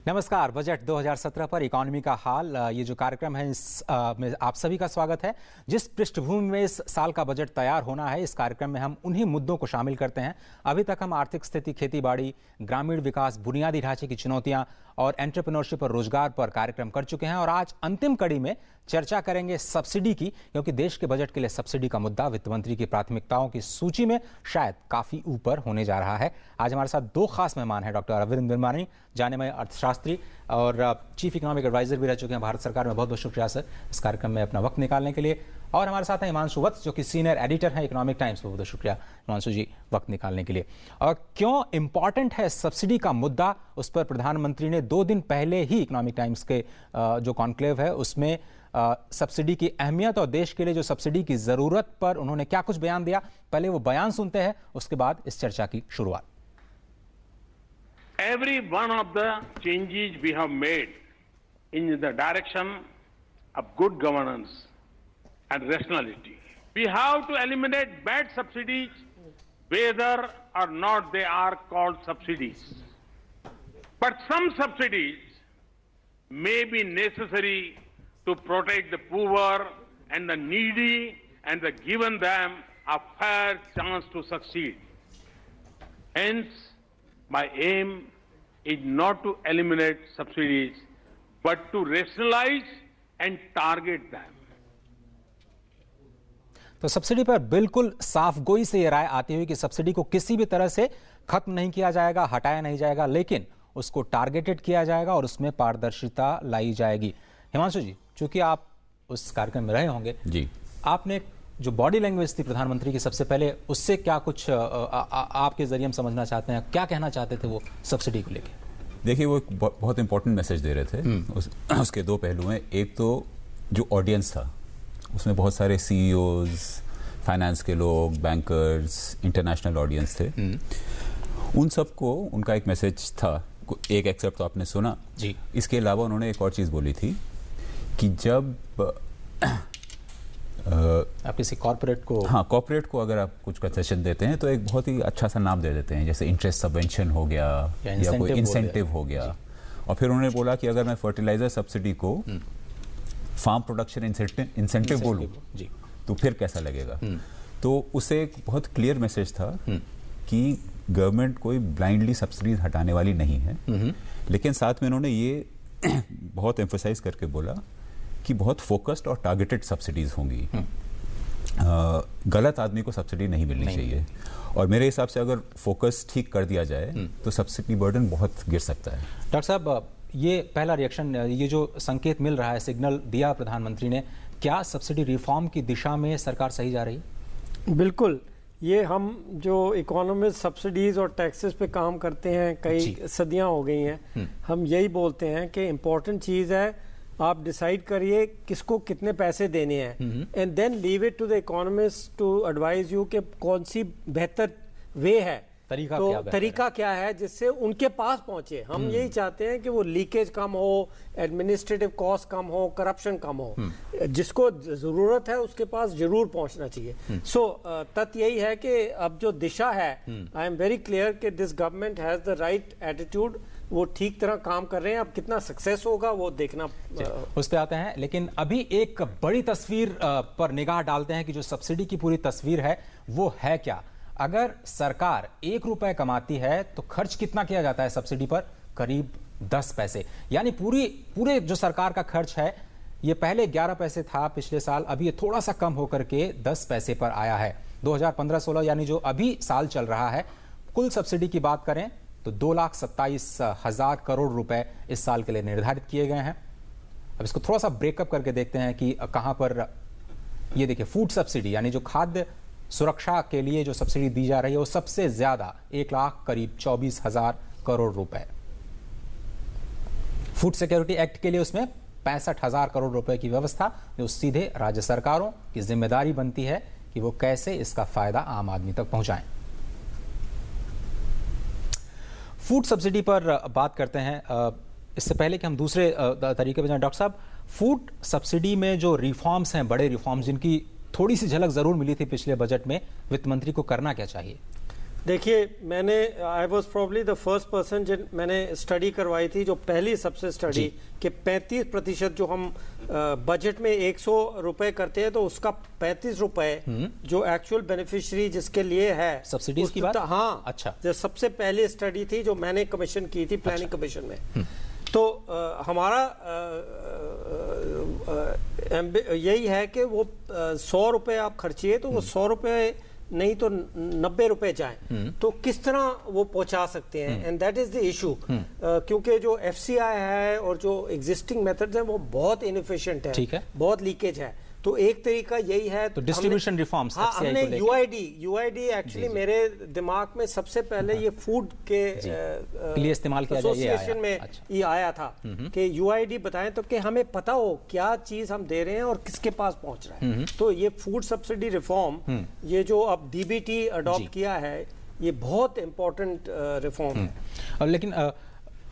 नमस्कार। बजट 2017 पर इकोनॉमी का हाल, ये जो कार्यक्रम है इस में आप सभी का स्वागत है। जिस पृष्ठभूमि में इस साल का बजट तैयार होना है, इस कार्यक्रम में हम उन्हीं मुद्दों को शामिल करते हैं। अभी तक हम आर्थिक स्थिति, खेतीबाड़ी, ग्रामीण विकास, बुनियादी ढांचे की चुनौतियां और एंटरप्रेन्योरशिप और रोजगार पर कार्यक्रम कर चुके हैं और आज अंतिम कड़ी में चर्चा करेंगे सब्सिडी की, क्योंकि देश के बजट के लिए सब्सिडी का मुद्दा वित्त मंत्री की प्राथमिकताओं की सूची में शायद काफी ऊपर होने जा रहा है। आज हमारे साथ दो खास मेहमान हैं, डॉक्टर अरविंद बिरमानी, जाने माने अर्थशास्त्री और चीफ इकोनॉमिक एडवाइजर भी रह चुके हैं भारत सरकार में। बहुत बहुत शुक्रिया सर इस कार्यक्रम में अपना वक्त निकालने के लिए। और हमारे साथ हैं हिमांशु वत्स, जो कि सीनियर एडिटर हैं इकोनॉमिक टाइम्स। बहुत बहुत शुक्रिया हिमांशु जी वक्त निकालने के लिए। और क्यों इंपॉर्टेंट है सब्सिडी का मुद्दा, उस पर प्रधानमंत्री ने 2 दिन पहले ही इकोनॉमिक टाइम्स के जो कॉन्क्लेव है उसमें सब्सिडी की अहमियत और देश के लिए जो सब्सिडी की जरूरत पर उन्होंने क्या कुछ बयान दिया, पहले वो बयान सुनते हैं, उसके बाद इस चर्चा की शुरुआत। Every one of the changes we have made in the direction of good governance and rationality. We have to eliminate bad subsidies, whether or not they are called subsidies. But some subsidies may be necessary to protect the poor and the needy and given them a fair chance to succeed. Hence, my aim is not to eliminate subsidies, but to rationalize and target them. तो subsidy पर बिल्कुल साफ गोई से ये राय आती हुई कि सब्सिडी को किसी भी तरह से खत्म नहीं किया जाएगा, हटाया नहीं जाएगा, लेकिन उसको टारगेटेड किया जाएगा और उसमें पारदर्शिता लाई जाएगी। हिमांशु जी, चूंकि आप उस कार्यक्रम में रहे होंगे जी, आपने जो बॉडी लैंग्वेज थी प्रधानमंत्री की, सबसे पहले उससे क्या कुछ आपके जरिए हम समझना चाहते हैं, क्या कहना चाहते थे वो सब्सिडी को लेके? देखिए, वो एक बहुत इंपॉर्टेंट मैसेज दे रहे थे। उसके 2 पहलू हैं। एक तो जो ऑडियंस था उसमें बहुत सारे सीईओज, फाइनेंस के लोग, बैंकर्स, इंटरनेशनल ऑडियंस थे। उन सबको उनका एक मैसेज था, एक एक्सेप्ट तो आपने सुना जी। इसके अलावा उन्होंने एक और चीज बोली थी कि जब आप किसी कॉर्पोरेट को अगर आप कुछ कंसेशन देते हैं तो एक बहुत ही अच्छा सा नाम दे देते हैं, जैसे इंटरेस्ट सबवेंशन हो गया या कोई इंसेंटिव हो गया। और फिर उन्होंने बोला कि अगर मैं फर्टिलाइजर सब्सिडी को फार्म प्रोडक्शन इंसेंटिव बोलूं तो फिर कैसा लगेगा। तो उसे एक बहुत क्लियर मैसेज था कि गवर्नमेंट कोई ब्लाइंडली सब्सिडीज हटाने वाली नहीं है, लेकिन साथ में उन्होंने ये बहुत एम्फसाइज करके बोला कि बहुत फोकस्ड और टारगेटेड सब्सिडीज होंगी। गलत आदमी को सब्सिडी नहीं मिलनी चाहिए। और मेरे हिसाब से अगर फोकस ठीक कर दिया जाए तो सब्सिडी बर्डन बहुत गिर सकता है। डॉक्टर साहब, ये पहला रिएक्शन, ये जो संकेत मिल रहा है, सिग्नल दिया प्रधानमंत्री ने, क्या सब्सिडी रिफॉर्म की दिशा में सरकार सही जा रही? बिल्कुल। ये हम जो इकोनॉमिस्ट सब्सिडीज और टैक्सेस पे काम करते हैं, कई सदियां हो गई हैं, हम यही बोलते हैं कि इम्पोर्टेंट चीज़ है आप डिसाइड करिए किसको कितने पैसे देने हैं, and then leave it to the economist to advise you कि कौन सी बेहतर वे है, तरीका क्या है जिससे उनके पास पहुंचे। हम यही चाहते हैं कि वो लीकेज कम हो, एडमिनिस्ट्रेटिव कॉस्ट कम हो, करप्शन कम हो। जिसको जरूरत है उसके पास जरूर पहुंचना चाहिए। सो तथ्य यही है कि अब जो दिशा है, आई एम वेरी क्लियर कि this government has the right attitude, वो ठीक तरह काम कर रहे हैं। अब कितना सक्सेस होगा वो देखना, उस पे आते हैं। लेकिन अभी एक बड़ी तस्वीर पर निगाह डालते हैं कि जो सब्सिडी की पूरी तस्वीर है वो है क्या। अगर सरकार 1 रुपए कमाती है तो खर्च कितना किया जाता है सब्सिडी पर? करीब 10 पैसे। यानी पूरे जो सरकार का खर्च है, ये पहले 11 पैसे था पिछले साल, अभी ये थोड़ा सा कम होकर के 10 पैसे पर आया है। 2015-16 यानी जो अभी साल चल रहा है, कुल सब्सिडी की बात करें तो 2,27,000 करोड़ रुपए इस साल के लिए निर्धारित किए गए हैं। अब इसको थोड़ा सा ब्रेकअप करके देखते हैं कि कहां पर। ये देखिए, फूड सब्सिडी यानी जो खाद्य सुरक्षा के लिए जो सब्सिडी दी जा रही है वो सबसे ज्यादा 1,24,000 करोड़ रुपए। फूड सिक्योरिटी एक्ट के लिए उसमें 65,000 करोड़ रुपए की व्यवस्था, जो सीधे राज्य सरकारों की जिम्मेदारी बनती है कि वो कैसे इसका फायदा आम आदमी तक पहुंचाएं। फूड सब्सिडी पर बात करते हैं। इससे पहले कि हम दूसरे तरीके पर जाएं, डॉक्टर साहब, फूड सब्सिडी में जो रिफॉर्म्स हैं, बड़े रिफॉर्म्स जिनकी थोड़ी सी झलक जरूर मिली थी पिछले बजट में, वित्त मंत्री को करना क्या चाहिए? देखिए, I was probably the first person जिन मैंने स्टडी करवाई थी, जो पहली सबसे स्टडी कि 35% जो हम बजट में 100 रुपए करते हैं तो उसका 35 रुपए जो एक्चुअल बेनिफिशियरी जिसके लिए है सब्सिडीज की बात। हाँ, अच्छा, जो सबसे पहली स्टडी थी जो मैंने कमीशन की थी प्लानिंग कमीशन में, तो हमारा यही है कि वो 100 रुपए आप खर्चिए तो वो 100 रुपए नहीं तो 90 रुपए जाएं, तो किस तरह वो पहुंचा सकते हैं, and that is the issue. क्योंकि जो FCI है और जो एग्जिस्टिंग मेथड्स हैं वो बहुत इनएफिशिएंट है, ठीक है, बहुत लीकेज है। तो एक तरीका यही है, तो डिस्ट्रीब्यूशन रिफॉर्म्स। हाँ, हमने UID एक्चुअली मेरे दिमाग में सबसे पहले ये फूड के लिए इस्तेमाल किया जाए, एसोसिएशन में ये आया था कि UID बताएं तो कि हमें पता हो क्या चीज हम दे रहे हैं और किसके पास पहुंच रहा है। तो ये फूड सब्सिडी रिफॉर्म, ये जो अब DBT अडॉप्ट किया है, ये बहुत इंपॉर्टेंट रिफॉर्म है। लेकिन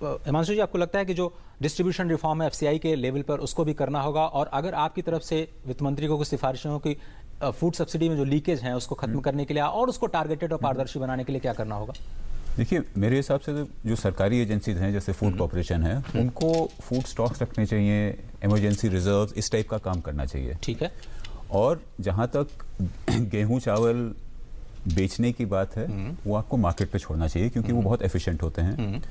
हिमांशु जी, आपको लगता है कि जो डिस्ट्रीब्यूशन रिफॉर्म है FCI के लेवल पर, उसको भी करना होगा? और अगर आपकी तरफ से वित्त मंत्री को कुछ सिफारिशें हो कि फूड सब्सिडी में जो लीकेज है उसको खत्म करने के लिए और उसको टारगेटेड और पारदर्शी बनाने के लिए क्या करना होगा? देखिए, मेरे हिसाब से जो सरकारी एजेंसीज हैं जैसे फूड कॉर्पोरेशन है, उनको फूड स्टॉक्स रखने चाहिए, इमरजेंसी रिजर्व, इस टाइप का काम करना चाहिए। ठीक है। और जहाँ तक गेहूं चावल बेचने की बात है, वो आपको मार्केट पे छोड़ना चाहिए क्योंकि वो बहुत एफिशिएंट होते हैं।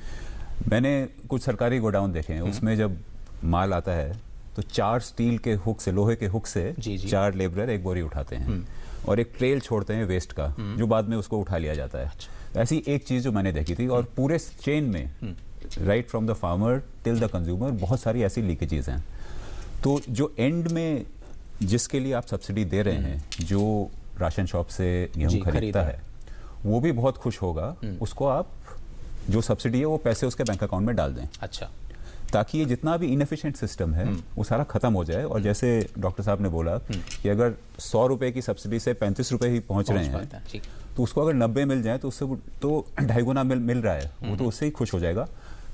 मैंने कुछ सरकारी गोडाउन देखे हैं, उसमें जब माल आता है तो 4 स्टील के हुक से, लोहे के हुक से 4 लेबरर एक बोरी उठाते हैं और एक ट्रेल छोड़ते हैं वेस्ट का, जो बाद में उसको उठा लिया जाता है। ऐसी एक चीज जो मैंने देखी थी, और पूरे चेन में right from the farmer till the consumer बहुत सारी ऐसी लीकेजेस हैं। तो जो एंड में जिसके लिए आप सब्सिडी दे रहे हैं, जो राशन शॉप से गेहूं खरीदता है, वो भी बहुत खुश होगा। उसको आप जो सब्सिडी है वो पैसे उसके बैंक अकाउंट में डाल दें। अच्छा, ताकि ये जितना भी इनएफिशिएंट सिस्टम है वो सारा खत्म हो जाए। और जैसे डॉक्टर साहब ने बोला कि अगर 100 रुपए की सब्सिडी से 35 रुपए ही पहुंच रहे हैं, तो उसको अगर 90 मिल जाए तो उससे तो 2.5 गुना मिल रहा है, वो तो उससे ही खुश हो जाएगा।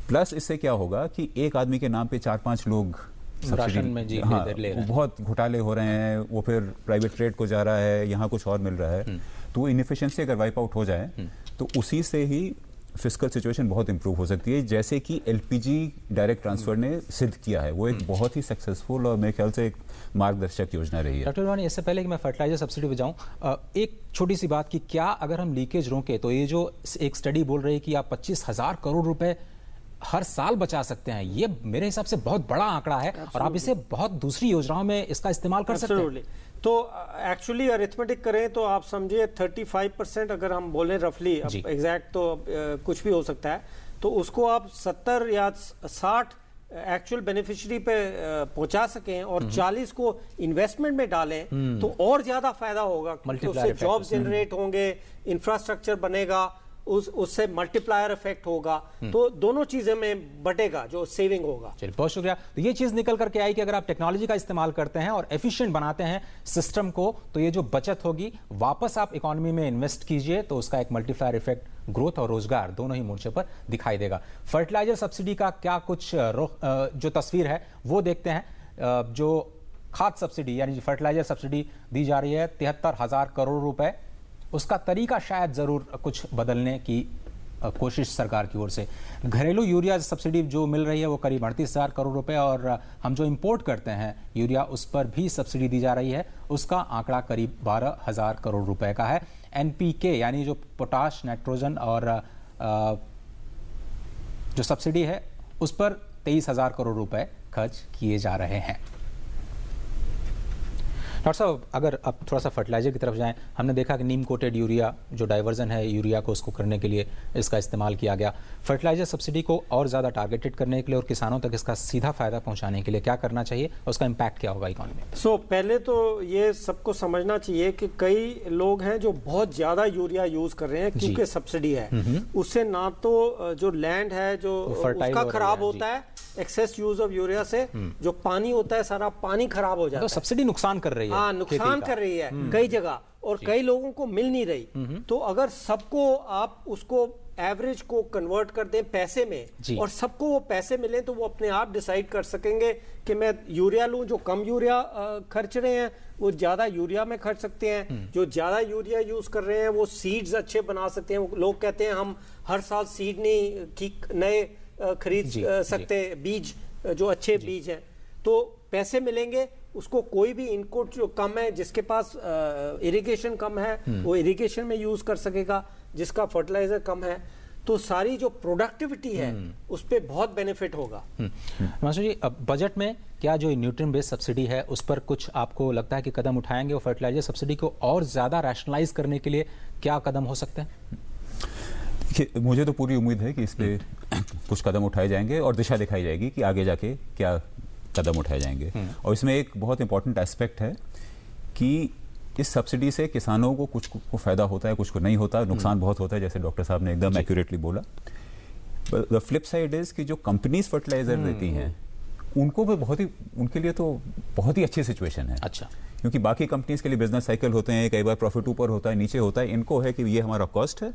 प्लस इससे क्या होगा कि एक आदमी के नाम पे 4-5 लोग सब्सिडी, हाँ, बहुत घोटाले हो रहे हैं, वो फिर प्राइवेट ट्रेड को जा रहा है, यहाँ कुछ और मिल रहा है। तो वो इनएफिशिएंसी अगर वाइप आउट हो जाए तो उसी से ही फिस्कल सिचुएशन बहुत इंप्रूव हो सकती है, जैसे कि LPG डायरेक्ट ट्रांसफर ने सिद्ध किया है। वो एक बहुत ही सक्सेसफुल और मेरे ख्याल से एक मार्गदर्शक योजना रही है। डॉक्टर वानी, इससे पहले कि मैं फर्टिलाइजर सब्सिडी पे जाऊं, एक छोटी सी बात कि क्या अगर हम लीकेज रोकें तो ये जो एक स्टडी बोल रही है कि आप 25,000 करोड़ रुपए हर साल बचा सकते हैं, ये मेरे हिसाब से बहुत बड़ा आंकड़ा है और आप इसे बहुत दूसरी योजनाओं में इसका इस्तेमाल कर सकते हैं। तो एक्चुअली अरिथमेटिक करें तो आप समझिए 35% अगर हम बोलें रफली, एग्जैक्ट तो कुछ भी हो सकता है, तो उसको आप 70 या 60 एक्चुअल बेनिफिशियरी पे पहुंचा सकें और 40 को इन्वेस्टमेंट में डालें तो और ज्यादा फायदा होगा। उससे जॉब जनरेट होंगे, इंफ्रास्ट्रक्चर बनेगा, उससे मल्टीप्लायर इफेक्ट होगा, तो दोनों चीजें में बढ़ेगा जो सेविंग होगा। चलिए, बहुत शुक्रिया। तो ये चीज निकल करके आई कि अगर आप टेक्नोलॉजी का इस्तेमाल करते हैं और एफिशिएंट बनाते हैं सिस्टम को, तो ये जो बचत होगी वापस आप इकोनॉमी में इन्वेस्ट कीजिए तो उसका एक मल्टीप्लायर इफेक्ट ग्रोथ और रोजगार दोनों ही मोर्चे पर दिखाई देगा। फर्टिलाइजर सब्सिडी का क्या कुछ जो तस्वीर है वो देखते हैं। जो खाद सब्सिडी यानी फर्टिलाइजर सब्सिडी दी जा रही है 73,000 करोड़ रुपए, उसका तरीका शायद जरूर कुछ बदलने की कोशिश सरकार की ओर से। घरेलू यूरिया सब्सिडी जो मिल रही है वो करीब 38,000 करोड़ रुपए, और हम जो इंपोर्ट करते हैं यूरिया उस पर भी सब्सिडी दी जा रही है, उसका आंकड़ा करीब 12,000 करोड़ रुपए का है। NPK यानी जो पोटाश, नाइट्रोजन और जो सब्सिडी है उस पर 23,000 करोड़ रुपए खर्च किए जा रहे हैं। डॉक्टर साहब, अगर आप थोड़ा सा फर्टिलाइजर की तरफ जाएं, हमने देखा कि नीम कोटेड यूरिया जो डाइवर्जन है यूरिया को उसको करने के लिए इसका इस्तेमाल किया गया। फर्टिलाइजर सब्सिडी को और ज़्यादा टारगेटेड करने के लिए और किसानों तक इसका सीधा फायदा पहुंचाने के लिए क्या करना चाहिए, उसका इम्पैक्ट क्या होगा इकोनॉमी में? पहले तो ये सबको समझना चाहिए कि कई लोग हैं जो बहुत ज़्यादा यूरिया यूज कर रहे हैं क्योंकि सब्सिडी है। उससे ना तो जो लैंड है जो उसका खराब होता है, एक्सेस यूज ऑफ यूरिया से जो पानी होता है सारा पानी खराब हो जाता है, तो सब्सिडी नुकसान कर रही है। हाँ, नुकसान कर रही है कई जगह। और कई लोगों को मिल नहीं रही। तो अगर सबको आप उसको एवरेज को कन्वर्ट कर दें पैसे में और सबको वो पैसे मिले तो वो अपने आप डिसाइड कर सकेंगे कि मैं यूरिया लूं। जो कम यूरिया खर्च रहे हैं वो ज्यादा यूरिया में खर्च सकते हैं, जो ज्यादा यूरिया यूज कर रहे हैं वो सीड्स अच्छे बना सकते हैं। लोग कहते हैं हम हर साल सीड नहीं नए खरीद सकते, बीज जो अच्छे बीज हैं, तो पैसे मिलेंगे उसको। कोई भी इनपुट जो कम है, जिसके पास इरिगेशन कम है वो इरिगेशन में यूज कर सकेगा, जिसका फर्टिलाइजर कम है, तो सारी जो प्रोडक्टिविटी है उस पे बहुत बेनिफिट होगा। मास्टर जी, अब बजट में क्या जो न्यूट्रिएंट बेस्ड सब्सिडी है उस पर कुछ आपको लगता है कि कदम उठाएंगे, और फर्टिलाइजर सब्सिडी को और ज्यादा रैशनलाइज करने के लिए क्या कदम हो सकते हैं? मुझे तो पूरी उम्मीद है कि इस पे कुछ कदम उठाए जाएंगे और दिशा दिखाई जाएगी कि आगे जाके क्या कदम उठाए जाएंगे। और इसमें एक बहुत इंपॉर्टेंट एस्पेक्ट है कि इस सब्सिडी से किसानों को कुछ को फायदा होता है, कुछ को नहीं होता, नुकसान बहुत होता है, जैसे डॉक्टर साहब ने एकदम एक्यूरेटली बोला। द फ्लिप साइड इज कि जो कंपनीज फर्टिलाइजर देती हैं उनको भी उनके लिए तो बहुत ही अच्छी सिचुएशन है। अच्छा, क्योंकि बाकी कंपनीज के लिए बिजनेस साइकिल होते हैं, कई बार प्रॉफिट ऊपर होता है, नीचे होता है। इनको है कि ये हमारा कॉस्ट है,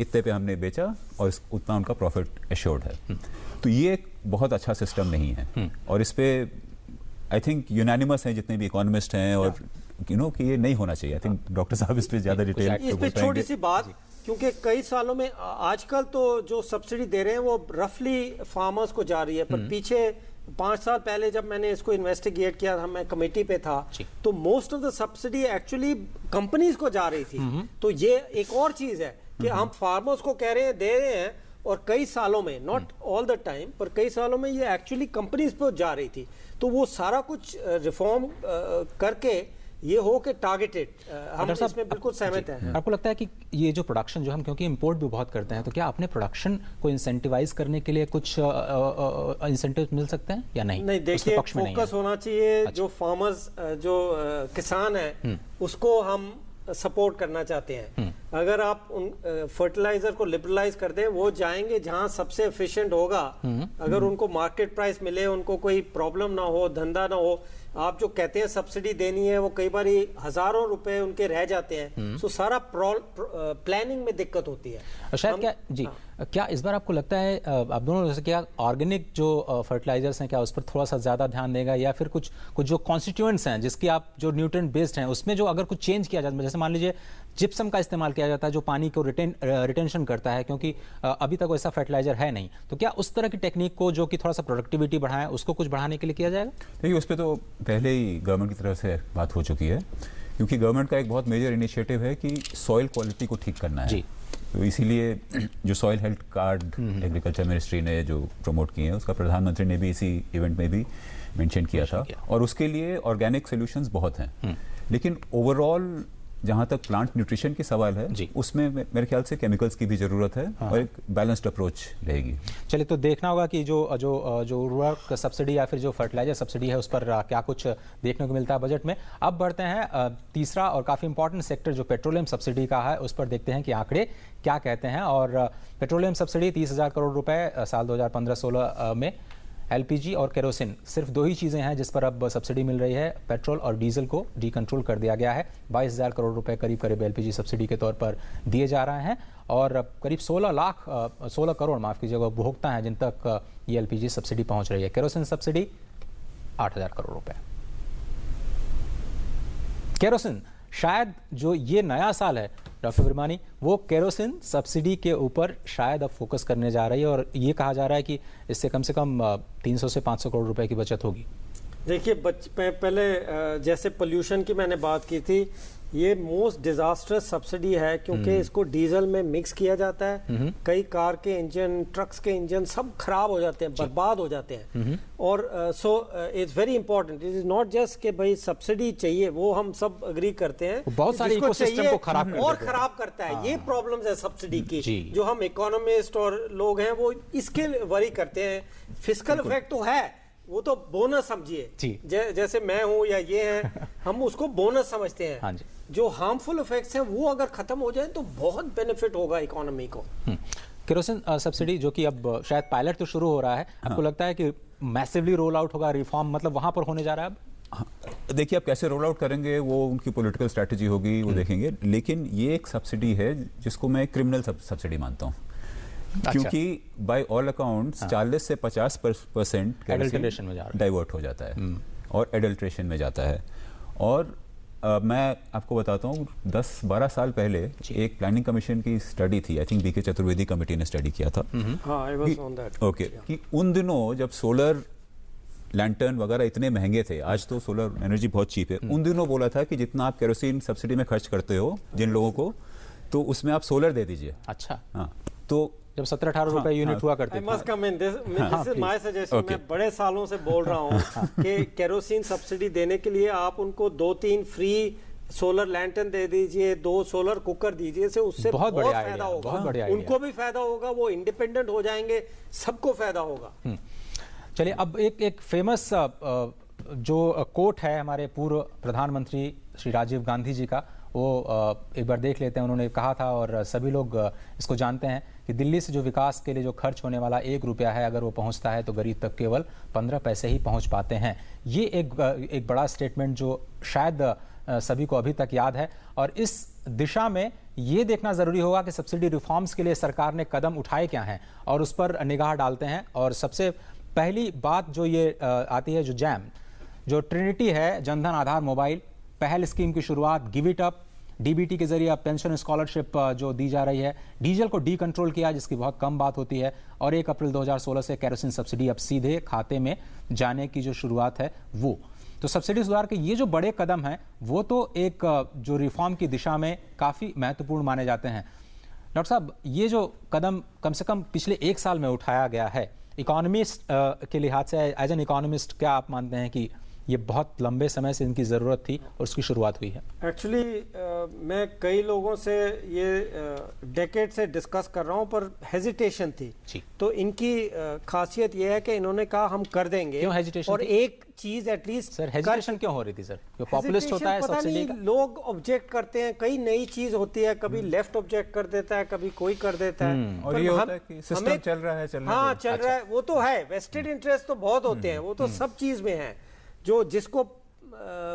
इतने पे हमने बेचा और उतना उनका प्रॉफिट एश्योर्ड है। तो ये एक बहुत अच्छा सिस्टम नहीं है, और इस पे आई थिंक यूनानिमस हैं जितने भी इकोनॉमिस्ट हैं, और कि ये नहीं होना चाहिए। आई थिंक डॉक्टर साहब इस पे ज्यादा डिटेल इस पे छोटी सी बात, क्योंकि कई सालों में आजकल तो जो सब्सिडी दे रहे हैं वो रफली फार्मर्स को जा रही है, पर पीछे 5 साल पहले जब मैंने इसको इन्वेस्टिगेट किया था, मैं कमेटी पे था, तो most of the subsidy actually companies को जा रही थी। तो ये एक और चीज है कि हम फार्मर्स को कह रहे हैं, दे रहे हैं, और कई सालों में, नॉट ऑल द टाइम, पर कई सालों में ये एक्चुअली कंपनीज पे जा रही थी। तो वो सारा कुछ रिफॉर्म करके ये हो के टारगेटेड, हम इसमें बिल्कुल सहमत हैं। आपको लगता है कि ये जो प्रोडक्शन जो हम, क्योंकि इंपोर्ट भी बहुत करते हैं, तो क्या अपने प्रोडक्शन को इंसेंटिवाइज करने के लिए कुछ इंसेंटिव मिल सकते हैं या नहीं? नहीं, देखिए फोकस होना चाहिए। जो फार्मर्स, जो किसान है, उसको हम सपोर्ट करना चाहते हैं। अगर आप उन फर्टिलाइजर को लिबरलाइज कर दें, वो जाएंगे जहां सबसे एफिशिएंट होगा। अगर उनको मार्केट प्राइस मिले, उनको कोई प्रॉब्लम ना हो, धंधा ना हो। आप जो कहते हैं सब्सिडी देनी है, वो कई बार हजारों रुपए उनके रह जाते हैं। सो सारा प्लानिंग में दिक्कत होती है। शायद क्या इस बार आपको लगता है आप दोनों, जैसे क्या ऑर्गेनिक जो फर्टिलाइजर्स हैं, क्या उस पर थोड़ा सा ज्यादा ध्यान देगा, या फिर कुछ जो कॉन्स्टिट्यूएंट्स हैं जिसकी आप जो न्यूट्रिएंट बेस्ड हैं उसमें जो अगर कुछ चेंज किया जाए, जैसे मान लीजिए जिप्सम का इस्तेमाल किया जाता है जो पानी को रिटेंशन करता है, क्योंकि अभी तक वैसा फर्टिलाइजर है नहीं, तो क्या उस तरह की टेक्निक को जो कि थोड़ा सा प्रोडक्टिविटी बढ़ाए उसको कुछ बढ़ाने के लिए किया जाएगा? देखिए, उस पर तो पहले ही गवर्नमेंट की तरफ से बात हो चुकी है, क्योंकि गवर्नमेंट का एक बहुत मेजर इनिशिएटिव है कि सॉइल क्वालिटी को ठीक करना है। तो इसीलिए जो soil health card agriculture ministry ने जो प्रमोट किए हैं, उसका प्रधानमंत्री ने भी इसी इवेंट में भी मेंशन किया था, और उसके लिए ऑर्गेनिक सॉल्यूशंस बहुत हैं। लेकिन ओवरऑल जहां तक प्लांट न्यूट्रिशन की सवाल है, उसमें मेरे ख्याल से केमिकल्स की भी जरूरत है, और एक बैलेंस्ड अप्रोच रहेगी। चलिए, तो देखना होगा कि जो उर्वरक सब्सिडी या फिर जो फर्टिलाइजर सब्सिडी है उस पर क्या कुछ देखने को मिलता है बजट में। अब बढ़ते हैं तीसरा और काफी इंपॉर्टेंट सेक्टर जो पेट्रोलियम सब्सिडी का है, उस पर देखते हैं कि आंकड़े क्या कहते हैं। और पेट्रोलियम सब्सिडी 30,000 करोड़ रुपए साल 2015-16 में। एलपीजी और केरोसिन सिर्फ 2 ही चीज़ें हैं जिस पर अब सब्सिडी मिल रही है। पेट्रोल और डीजल को डीकंट्रोल कर दिया गया है। 22,000 करोड़ रुपए करीब एलपीजी सब्सिडी के तौर पर दिए जा रहे हैं, और करीब 16 करोड़ माफ़ कीजिएगा उपभोक्ता हैं जिन तक ये एलपीजी सब्सिडी पहुंच रही है। केरोसिन सब्सिडी 8,000 करोड़ रुपए। केरोसिन, शायद जो ये नया साल है डॉक्टर विरमानी, वो केरोसिन सब्सिडी के ऊपर शायद अब फोकस करने जा रही है, और ये कहा जा रहा है कि इससे कम 300 से 500 करोड़ रुपए की बचत होगी। देखिए, पहले जैसे पोल्यूशन की मैंने बात की थी, ये मोस्ट डिजास्टर्स सब्सिडी है, क्योंकि इसको डीजल में मिक्स किया जाता है। कई कार के इंजन, ट्रक्स के इंजन सब खराब हो जाते हैं, बर्बाद हो जाते हैं। और so it's very important, it is not just कि भाई सब्सिडी चाहिए, वो हम सब अग्री करते हैं, बहुत सारे इकोसिस्टम को खराब करता है। ये प्रॉब्लम्स है सब्सिडी की, जो हम इकोनॉमिस्ट और लोग हैं वो इसके वरी करते हैं। फिस्कल इफेक्ट तो है, वो तो बोनस समझिए, जैसे मैं हूं या ये है, हम उसको बोनस समझते हैं। हाँ जी। जो हार्मफुल इफेक्ट्स हैं वो अगर खत्म हो जाए तो बहुत बेनिफिट होगा इकोनॉमी को। केरोसिन सब्सिडी जो कि अब शायद पायलट तो शुरू हो रहा है, आपको लगता है कि मैसिवली रोल आउट होगा, रिफॉर्म मतलब वहां पर होने जा रहा है अब? देखिए आप कैसे रोल आउट करेंगे वो उनकी पॉलिटिकल स्ट्रैटेजी होगी, वो देखेंगे, लेकिन ये एक सब्सिडी है जिसको मैं क्रिमिनल सब्सिडी मानता हूँ। अच्छा। क्योंकि बाय ऑल अकाउंट्स 40 से 50% एडल्ट्रेशन में डाइवर्ट हो जाता है और एडल्ट्रेशन में जाता है। और मैं आपको बताता हूँ 10-12 साल पहले एक प्लानिंग कमीशन की स्टडी थी, I think B K Chaturvedi committee ने स्टडी किया था। ओके, कि उन दिनों जब सोलर लैंटर्न वगैरह इतने महंगे थे, आज तो सोलर एनर्जी बहुत चीप है, उन दिनों बोला था कि जितना आप केरोसिन सब्सिडी में खर्च करते हो जिन लोगों को, तो उसमें आप सोलर दे दीजिए। अच्छा। हाँ, तो जब 17-18 रुपए यूनिट हुआ करते थे। I must come in this is my suggestion। मैं बड़े सालों से बोल रहा हूँ कि केरोसिन सब्सिडी देने के लिए आप उनको 2-3 फ्री सोलर लैंटर्न दे दीजिए, 2 सोलर कुकर दीजिए, से उससे बहुत फायदा होगा, उनको भी फायदा होगा, वो इंडिपेंडेंट हो जाएंगे, सबको फायदा होगा। चलिए अब एक फेमस जो कोट है हमारे पूर्व प्रधानमंत्री श्री राजीव गांधी जी का, वो एक बार देख लेते हैं। उन्होंने कहा था और सभी लोग इसको जानते हैं कि दिल्ली से जो विकास के लिए जो खर्च होने वाला 1 रुपया है, अगर वो पहुंचता है तो गरीब तक केवल 15 पैसे ही पहुंच पाते हैं। ये एक बड़ा स्टेटमेंट जो शायद सभी को अभी तक याद है। और इस दिशा में ये देखना जरूरी होगा कि सब्सिडी रिफॉर्म्स के लिए सरकार ने कदम उठाए क्या हैं और उस पर निगाह डालते हैं। और सबसे पहली बात जो ये आती है, जो जैम, जो ट्रिनिटी है, जनधन आधार मोबाइल पहल स्कीम की शुरुआत, गिव इट अप, डीबीटी के जरिए अब पेंशन स्कॉलरशिप जो दी जा रही है, डीजल को डी कंट्रोल किया जिसकी बहुत कम बात होती है, और 1 अप्रैल 2016 से केरोसिन सब्सिडी अब सीधे खाते में जाने की जो शुरुआत है वो। तो सब्सिडी सुधार के ये जो बड़े कदम हैं वो तो एक जो रिफॉर्म की दिशा में काफ़ी महत्वपूर्ण माने जाते हैं। डॉक्टर साहब, ये जो कदम कम से कम पिछले 1 साल में उठाया गया है, इकोनॉमिस्ट के लिहाज से, एज एन इकोनॉमिस्ट, क्या आप मानते हैं कि ये बहुत लंबे समय से इनकी ज़रूरत थी और उसकी शुरुआत हुई है? एक्चुअली मैं कई लोगों से ये डेकेड से डिस्कस कर रहा हूँ, पर हेजिटेशन थी। तो इनकी खासियत ये है कि इन्होंने कहा हम कर देंगे। क्यों हेजिटेशन? और एक चीज एटलीस्ट सर, हेजिटेशन क्यों हो रही थी सर? जो पॉपुलिस्ट होता है सब्सिडी का, लोग ऑब्जेक्ट करते हैं, कई नई चीज होती है, कभी लेफ्ट ऑब्जेक्ट कर देता है, कभी कोई कर देता है। और ये होता है कि सिस्टम चल रहा है, चल रहा है, वो तो है। वेस्टेड इंटरेस्ट तो बहुत होते हैं, वो तो सब चीज में है। जो जिसको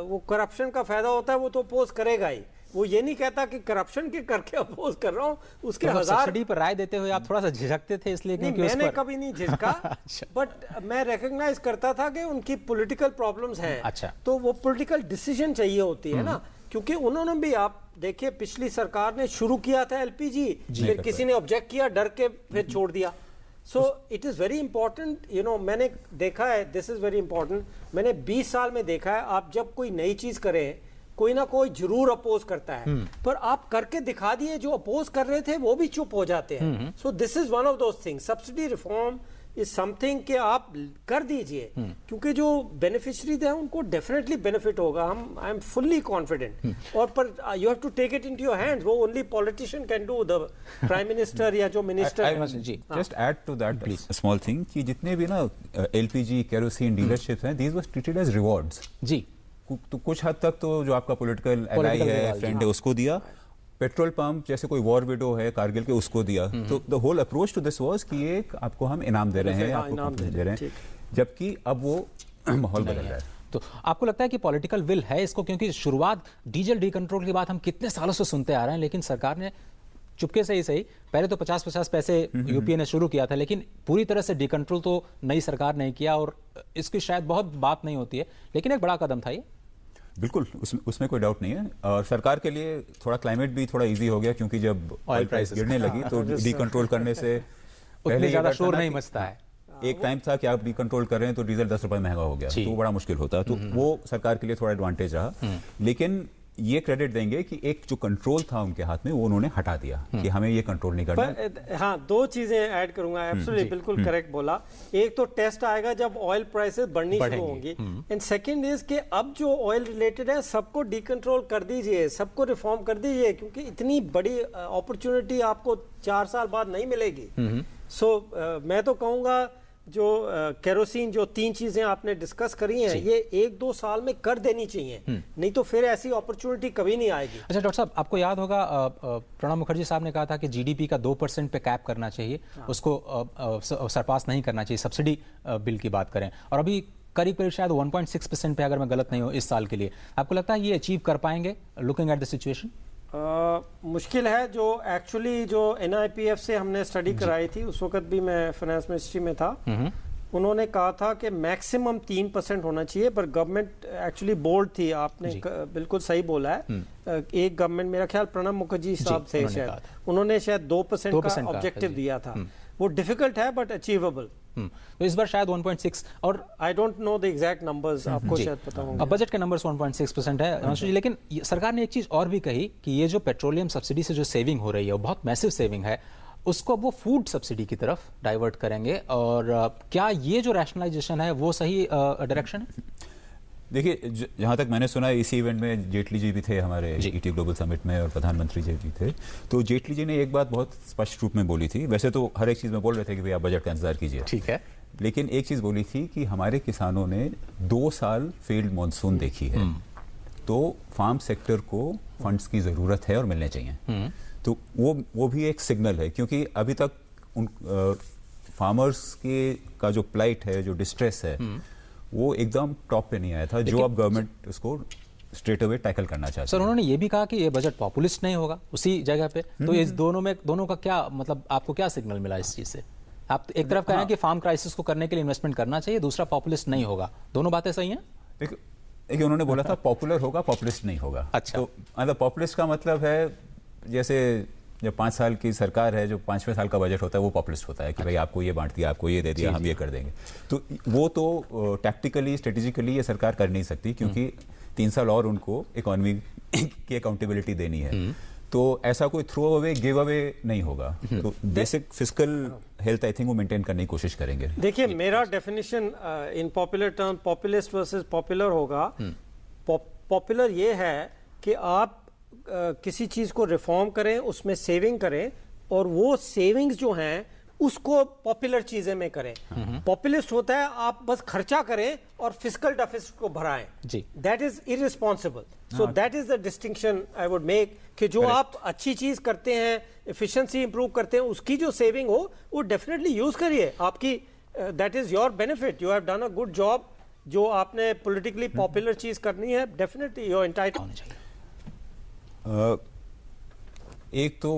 वो करप्शन का फायदा होता है वो तो अपोज करेगा ही। वो ये नहीं कहता कि करप्शन के करके अपोज कर रहा हूँ, उसके तो 1000 सब्सिडी पर राय देते हुए आप थोड़ा सा झिझकते थे इसलिए? नहीं, मैंने कभी नहीं झिझका। बट मैं रिकॉग्नाइज करता था कि उनकी पॉलिटिकल प्रॉब्लम्स हैं। अच्छा। तो वो पॉलिटिकल डिसीजन चाहिए होती है ना, क्योंकि उन्होंने भी, आप देखिए, पिछली सरकार ने शुरू किया था एलपीजी, फिर किसी ने ऑब्जेक्ट किया, डर के फिर छोड़ दिया। So it is very important, you know, मैंने देखा है, दिस इज़ वेरी इंपॉर्टेंट, मैंने 20 साल में देखा है, आप जब कोई नई चीज़ करें, कोई ना कोई जरूर अपोज करता है, पर आप करके दिखा दिए, जो अपोज कर रहे थे वो भी चुप हो जाते हैं। So this is one of those things. Subsidy reform is something कि आप कर दीजिए, क्योंकि जो बेनिफिशरीज हैं उनको डेफिनेटली बेनिफिट होगा। I am fully confident. और पर you have to take it into your hands. वो only politician can do, the prime minister या जो minister. Just add to that small thing कि जितने भी ना एलपीजी केरोसिन डीलरशिप हैं, these was treated as rewards. जी, तो कुछ हद तक तो जो आपका पॉलिटिकल एलाई है, फ्रेंड है, उसको दिया। पेट्रोल पंप जैसे कोई वॉर विडो है कारगिल के, उसको दिया। तो the whole approach to this was कि एक आपको हम इनाम दे रहे हैं, आपको दे रहे हैं, जबकि अब वो माहौल बदल रहा है। तो आपको लगता है कि पॉलिटिकल विल है इसको? क्योंकि शुरुआत डीजल डी कंट्रोल की बात हम कितने सालों से सुनते आ रहे हैं, लेकिन सरकार ने चुपके से ही सही, पहले तो 50-50 पैसे यूपीए ने शुरू किया था, लेकिन पूरी तरह से डी कंट्रोल तो नई सरकार ने किया। और इसकी शायद बहुत बात नहीं होती है, लेकिन एक बड़ा कदम था ये। बिल्कुल, उसमें कोई डाउट नहीं है। और सरकार के लिए थोड़ा क्लाइमेट भी थोड़ा इजी हो गया, क्योंकि जब ऑयल प्राइस गिरने लगी तो डी कंट्रोल करने से पहले ज्यादा शोर नहीं मचता है। एक टाइम था कि आप डी कंट्रोल कर रहे हैं तो डीजल 10 रुपए महंगा हो गया, तो बड़ा मुश्किल होता है। तो वो सरकार के लिए थोड़ा एडवांटेज रहा। लेकिन ये क्रेडिट देंगे कि एक जो कंट्रोल था उनके हाथ में, वो उन्होंने हटा दिया कि हमें ये कंट्रोल नहीं करना। हाँ, 2 चीजें ऐड करूंगा। एब्सोल्युटली, बिल्कुल करेक्ट बोला। एक तो टेस्ट आएगा जब ऑयल प्राइसेस बढ़नी शुरू होंगी, एंड सेकंड इज कि अब जो ऑयल रिलेटेड है सबको डी कंट्रोल कर दीजिए, सबको रिफॉर्म कर दीजिए, क्योंकि इतनी बड़ी अपॉर्चुनिटी आपको 4 साल बाद नहीं मिलेगी। सो मैं तो कहूंगा जो केरोसिन, जो 3 चीजें आपने डिस्कस करी हैं, ये 1-2 साल में कर देनी चाहिए, नहीं तो फिर ऐसी अपॉर्चुनिटी कभी नहीं आएगी। अच्छा डॉक्टर साहब, आपको याद होगा प्रणब मुखर्जी साहब ने कहा था कि जीडीपी का 2% पे कैप करना चाहिए, उसको सरपास नहीं करना चाहिए, सब्सिडी बिल की बात करें। और अभी करीब करीब शायद 1.6% पे, अगर मैं गलत नहीं हूँ, इस साल के लिए। आपको लगता है ये अचीव कर पाएंगे लुकिंग एट द सिचुएशन? मुश्किल है। जो एक्चुअली जो NIPF से हमने स्टडी कराई थी, उस वक्त भी मैं फाइनेंस मिनिस्ट्री में था, उन्होंने कहा था कि मैक्सिमम 3% होना चाहिए, पर गवर्नमेंट एक्चुअली बोल्ड थी। आपने बिल्कुल सही बोला है। एक गवर्नमेंट, मेरा ख्याल प्रणब मुखर्जी साहब थे शायद, उन्होंने शायद 2% का ऑब्जेक्टिव दिया था। वो डिफिकल्ट है बट अचीवेबल। तो इस बार शायद 1.6, और I don't know the exact numbers, आपको शायद पता होंगे। अब बजट के नंबर्स 1.6% है हिमांशु जी, लेकिन सरकार ने एक चीज और भी कही कि ये जो पेट्रोलियम सब्सिडी से जो सेविंग हो रही है वो बहुत मैसिव सेविंग है, उसको वो फूड सब्सिडी की तरफ डाइवर्ट करेंगे। और क्या ये जो रैशनलाइजेशन है वो सही डायरेक्शन है? देखिए, जहाँ तक मैंने सुना, इसी इवेंट में जेटली जी भी थे हमारे ET ग्लोबल समिट में, और प्रधानमंत्री जी भी थे। तो जेटली जी ने एक बात बहुत स्पष्ट रूप में बोली थी। वैसे तो हर एक चीज़ में बोल रहे थे कि भैया बजट का इंतजार कीजिए, ठीक है, लेकिन एक चीज़ बोली थी कि हमारे किसानों ने 2 साल फेल्ड मानसून देखी है, तो फार्म सेक्टर को फंड्स की ज़रूरत है और मिलने चाहिए। तो वो भी एक सिग्नल है, क्योंकि अभी तक उन फार्मर्स का जो प्लाइट है, जो डिस्ट्रेस है, वो एकदम टॉप पे नहीं आया था, जो अब गवर्नमेंट उसको स्ट्रेट अवे टैकल करना चाहती है। सर, उन्होंने ये भी कहा कि ये बजट पॉपुलिस्ट नहीं होगा उसी जगह पे। तो इस दोनों का क्या मतलब, आपको क्या सिग्नल मिला इस चीज से? आप एक तरफ कह रहे हैं कि फार्म क्राइसिस को करने के लिए इन्वेस्टमेंट करना चाहिए, दूसरा पॉपुलिस्ट नहीं होगा। दोनों बातें सही हैं? देखिए, उन्होंने बोला था पॉपुलर होगा, पॉपुलिस्ट नहीं होगा। अच्छा, तो मतलब पॉपुलिस्ट का मतलब है, जैसे जब 5 साल की सरकार है, जो 5वें साल का बजट होता है वो पॉपुलिस्ट होता है कि भाई आपको ये बांट दिया, आपको ये दे दिया, हम ये कर देंगे। तो वो तो टैक्टिकली, स्ट्रेटेजिकली ये सरकार कर नहीं सकती, क्योंकि 3 साल और उनको इकोनॉमी की अकाउंटेबिलिटी देनी है। तो ऐसा कोई थ्रो अवे, गिव अवे नहीं होगा। तो basic fiscal health I think वो मेंटेन करने की कोशिश करेंगे। देखिए, मेरा definition in popular term populist versus popular होगा। पॉपुलर ये है कि आप किसी चीज को रिफॉर्म करें, उसमें सेविंग करें, और वो सेविंग्स जो हैं उसको पॉपुलर चीजें में करें। पॉपुलिस्ट होता है आप बस खर्चा करें और फिस्कल डेफिसिट को भराएं, that is irresponsible. So that is the distinction I would make, कि जो आप अच्छी चीज करते हैं, एफिशिएंसी इंप्रूव करते हैं, उसकी जो सेविंग हो वो डेफिनेटली यूज करिए। आपकी that is your benefit, you have done a good job. जो आपने पॉलिटिकली पॉपुलर चीज करनी है, डेफिनेटली यू आर एंटाइटल्ड। एक तो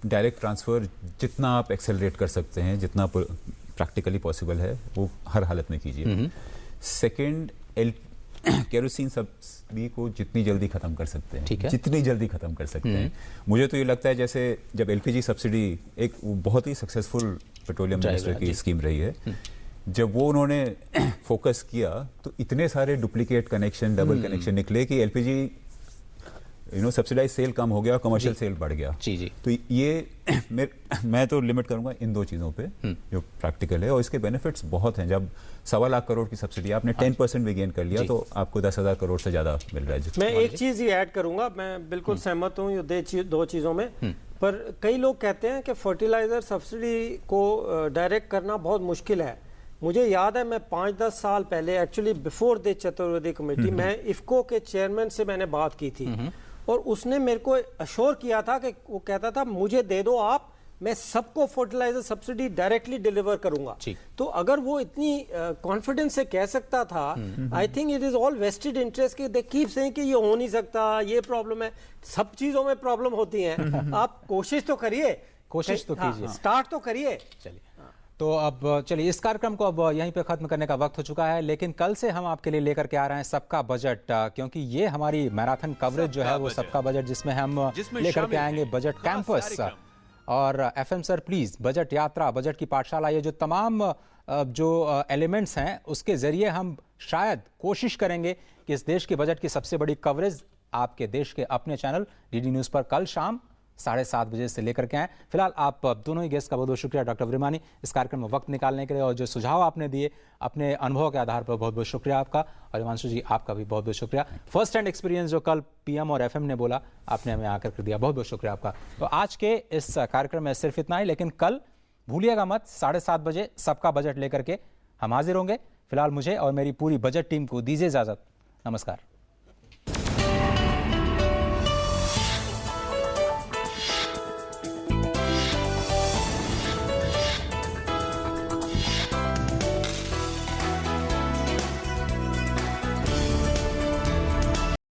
डायरेक्ट ट्रांसफर जितना आप एक्सेलरेट कर सकते हैं, जितना प्रैक्टिकली पॉसिबल है, वो हर हालत में कीजिए। सेकंड, केरोसिन सब्सिडी को जितनी जल्दी खत्म कर सकते हैं, जितनी जल्दी खत्म कर सकते हैं। मुझे तो ये लगता है जैसे जब LPG सब्सिडी एक बहुत ही सक्सेसफुल पेट्रोलियम मिनिस्टर की स्कीम रही है, जब वो उन्होंने फोकस किया तो इतने सारे डुप्लीकेट कनेक्शन, डबल कनेक्शन निकले कि LPG सब्सिडाइज सेल कम हो गया, कमर्शियल सेल बढ़ गया। जी। तो ये मैं तो लिमिट करूंगा इन 2 चीजों पे जो प्रैक्टिकल है, और इसके बेनिफिट्स बहुत हैं। जब 1.25 लाख करोड़ की सब्सिडी आपने 10% भी गेन कर लिया, तो आपको 10,000 करोड़ से ज्यादा मिल रहा है। मैं एक चीज ही ऐड करूंगा, मैं बिल्कुल सहमत हूँ ये 2 चीजों में, पर कई लोग कहते हैं कि फर्टिलाइजर सब्सिडी को डायरेक्ट करना बहुत मुश्किल है। मुझे याद है, मैं 5-10 साल पहले, actually before the Chaturvedi committee, मैं इफ्को के चेयरमैन से मैंने बात की थी, और उसने मेरे को अश्योर किया था कि वो कहता था मुझे दे दो आप, मैं सबको फर्टिलाइजर सब्सिडी डायरेक्टली डिलीवर करूंगा। तो अगर वो इतनी कॉन्फिडेंस से कह सकता था, I think it is all vested interest कि दे कीप सेइंग कि ये हो नहीं सकता, ये प्रॉब्लम है। सब चीजों में प्रॉब्लम होती है, आप कोशिश तो करिए, कोशिश तो कीजिए, स्टार्ट तो करिए। चलिए, तो अब चलिए, इस कार्यक्रम को अब यहीं पे खत्म करने का वक्त हो चुका है, लेकिन कल से हम आपके लिए लेकर के आ रहे हैं सबका बजट, क्योंकि ये हमारी मैराथन कवरेज जो है वो सबका बजट, जिसमें हम लेकर के आएंगे बजट कैंपस और FM सर प्लीज बजट यात्रा, बजट की पाठशाला, ये जो तमाम जो एलिमेंट्स हैं उसके जरिए हम शायद कोशिश करेंगे कि इस देश के बजट की सबसे बड़ी कवरेज आपके देश के अपने चैनल DD न्यूज पर कल शाम 7:30 बजे से लेकर के आए। फिलहाल आप दोनों ही गेस्ट का बहुत बहुत शुक्रिया डॉक्टर वरिमानी, इस कार्यक्रम में वक्त निकालने के लिए, और जो सुझाव आपने दिए अपने अनुभव के आधार पर, बहुत बहुत शुक्रिया आपका। और हिमांशु जी, आपका भी बहुत बहुत शुक्रिया। फर्स्ट हैंड एक्सपीरियंस जो कल PM और FM ने बोला, आपने हमें आकर कर दिया, बहुत बहुत शुक्रिया आपका। तो आज के इस कार्यक्रम में सिर्फ इतना ही, लेकिन कल भूलिएगा मत, 7:30 बजे सबका बजट लेकर के हम हाजिर होंगे। फिलहाल मुझे और मेरी पूरी बजट टीम को दीजिए इजाजत। नमस्कार।